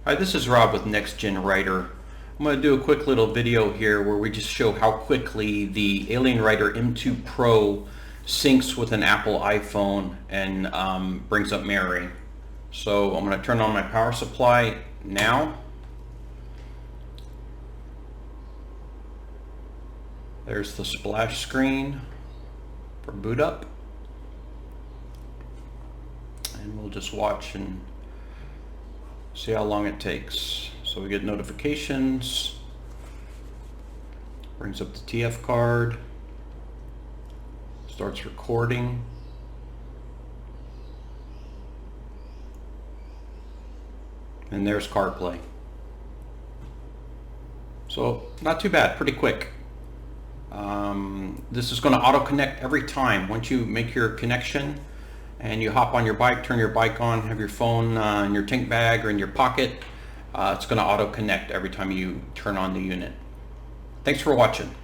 Hi, this is Rob with Next Gen Writer. I'm going to do a quick little video here where we just show how quickly the AlienRider M2 Pro syncs with an Apple iPhone and brings up mirroring. So I'm going to turn on my power supply now. There's the splash screen for boot up. And we'll just watch and see how long it takes. So we get notifications, brings up the TF card, starts recording, and there's CarPlay. So not too bad, pretty quick. This is going to auto connect every time. Once you make your connection and you hop on your bike, turn your bike on, have your phone in your tank bag or in your pocket, it's going to auto connect every time you turn on the unit. Thanks for watching.